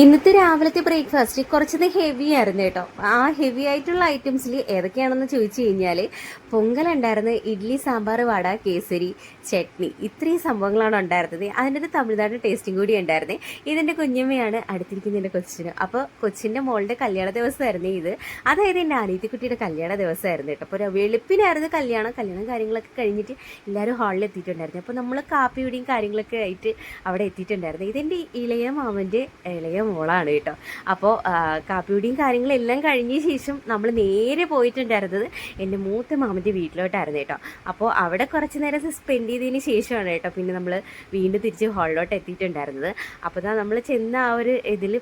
ഇന്നത്തെ രാവിലത്തെ ബ്രേക്ക്ഫാസ്റ്റ് കുറച്ചത് ഹെവി ആയിരുന്നു കേട്ടോ. ആ ഹെവി ആയിട്ടുള്ള ഐറ്റംസിൽ ഏതൊക്കെയാണെന്ന് ചോദിച്ചു കഴിഞ്ഞാൽ പൊങ്കൽ ഉണ്ടായിരുന്നു, ഇഡ്ഡലി, സാമ്പാർ, വട, കേസരി, ചട്നി, ഇത്രയും സംഭവങ്ങളാണ് ഉണ്ടായിരുന്നത്. അതിൻ്റെ ഒരു തമിഴ്നാട് ടേസ്റ്റും കൂടി ഉണ്ടായിരുന്നേ. ഇതിൻ്റെ കുഞ്ഞമ്മയാണ് അടുത്തിരിക്കുന്നതിൻ്റെ കൊച്ചിന്. അപ്പോൾ കൊച്ചിൻ്റെ മോളുടെ കല്യാണ ദിവസമായിരുന്നു ഇത്. അതായത് എൻ്റെ അനിയത്തിക്കുട്ടിയുടെ കല്യാണ ദിവസമായിരുന്നു കേട്ടോ. അപ്പോൾ വെളുപ്പിനായിരുന്നു കല്യാണം കാര്യങ്ങളൊക്കെ കഴിഞ്ഞിട്ട് എല്ലാവരും ഹാളിൽ എത്തിയിട്ടുണ്ടായിരുന്നു. അപ്പോൾ നമ്മൾ കാപ്പിയുടെയും കാര്യങ്ങളൊക്കെ ആയിട്ട് അവിടെ എത്തിയിട്ടുണ്ടായിരുന്നു. ഇതെൻ്റെ ഇളയ മാമൻ്റെ ഇളയ മോളാണ് കേട്ടോ. അപ്പോൾ കാപ്പിയുടെയും കാര്യങ്ങളെല്ലാം കഴിഞ്ഞ ശേഷം നമ്മൾ നേരെ പോയിട്ടുണ്ടായിരുന്നത് എൻ്റെ മൂത്ത മാമൻ്റെ വീട്ടിലോട്ടായിരുന്നു കേട്ടോ. അപ്പോൾ അവിടെ കുറച്ച് നേരം സ്പെൻഡ് ചെയ്തതിന് ശേഷമാണ് കേട്ടോ പിന്നെ നമ്മൾ വീണ്ടും തിരിച്ച് ഹാളിലോട്ട് എത്തിയിട്ടുണ്ടായിരുന്നത്. അപ്പോൾ നമ്മൾ ചെന്ന ആ ഒരു ഇതിൽ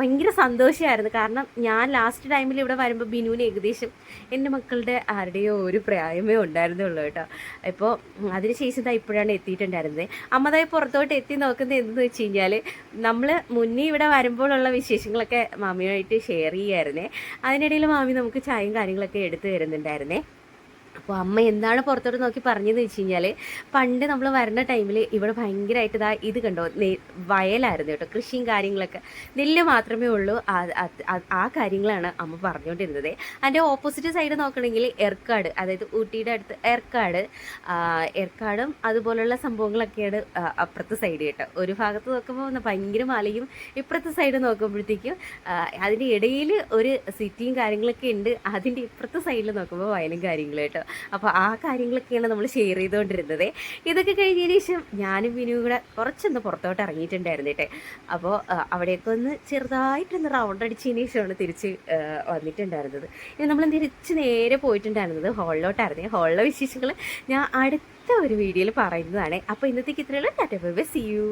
ഭയങ്കര സന്തോഷമായിരുന്നു. കാരണം ഞാൻ ലാസ്റ്റ് ടൈമിൽ ഇവിടെ വരുമ്പോൾ ബിനുവിന് ഏകദേശം എൻ്റെ മക്കളുടെ ആരുടെയോ ഒരു പ്രായമേ ഉണ്ടായിരുന്നുള്ളൂ കേട്ടോ. ഇപ്പോൾ അതിനുശേഷം ഇപ്പോഴാണ് എത്തിയിട്ടുണ്ടായിരുന്നത്. അമ്മതായി പുറത്തോട്ട് എത്തി നോക്കുന്നത് എന്തെന്ന് വെച്ച് കഴിഞ്ഞാൽ നമ്മൾ മുന്നേ ഇവിടെ വരുമ്പോഴുള്ള വിശേഷങ്ങളൊക്കെ മാമിയുമായിട്ട് ഷെയർ ചെയ്യുമായിരുന്നേ. അതിനിടയിൽ മാമി നമുക്ക് ചായയും കാര്യങ്ങളൊക്കെ എടുത്തു തരുന്നുണ്ടായിരുന്നേ. അപ്പോൾ അമ്മ എന്താണ് പുറത്തോട്ട് നോക്കി പറഞ്ഞതെന്ന് വെച്ച് കഴിഞ്ഞാൽ പണ്ട് നമ്മൾ വരുന്ന ടൈമിൽ ഇവിടെ ഭയങ്കരമായിട്ട് ഇത് കണ്ടോ വയലായിരുന്നു കേട്ടോ, കൃഷിയും കാര്യങ്ങളൊക്കെ, നെല്ല് മാത്രമേ ഉള്ളൂ. ആ കാര്യങ്ങളാണ് അമ്മ പറഞ്ഞുകൊണ്ടിരുന്നത്. അതിൻ്റെ ഓപ്പോസിറ്റ് സൈഡ് നോക്കണമെങ്കിൽ ഏർക്കാട്, അതായത് ഊട്ടിയുടെ അടുത്ത് ഏർക്കാടും അതുപോലുള്ള സംഭവങ്ങളൊക്കെയാണ് അപ്പുറത്തെ സൈഡ് കേട്ടോ. ഒരു ഭാഗത്ത് നോക്കുമ്പോൾ ഭയങ്കര മലയും, ഇപ്പുറത്തെ സൈഡ് നോക്കുമ്പോഴത്തേക്കും അതിൻ്റെ ഇടയിൽ ഒരു സിറ്റിയും കാര്യങ്ങളൊക്കെ ഉണ്ട്. അതിൻ്റെ ഇപ്പുറത്തെ സൈഡിൽ നോക്കുമ്പോൾ വയലും കാര്യങ്ങളും കേട്ടോ. അപ്പോൾ ആ കാര്യങ്ങളൊക്കെയാണ് നമ്മൾ ഷെയർ ചെയ്തുകൊണ്ടിരുന്നത്. ഇതൊക്കെ കഴിഞ്ഞതിന് ശേഷം ഞാനും വിനുവും കൂടെ കുറച്ചൊന്ന് പുറത്തോട്ട് ഇറങ്ങിയിട്ടുണ്ടായിരുന്നു കേട്ടെ. അപ്പോൾ അവിടെയൊക്കെ ഒന്ന് ചെറുതായിട്ടൊന്ന് റൗണ്ട് അടിച്ചതിന് ശേഷമാണ് തിരിച്ച് വന്നിട്ടുണ്ടായിരുന്നത്. ഇനി നമ്മൾ തിരിച്ച് നേരെ പോയിട്ടുണ്ടായിരുന്നത് ഹാളിലോട്ടായിരുന്നു. ഹാളിലെ വിശേഷങ്ങൾ ഞാൻ അടുത്ത ഒരു വീഡിയോയിൽ പറയുന്നതാണ്. അപ്പോൾ ഇന്നത്തേക്ക് ഇത്രയുള്ള tata bye bye, see U.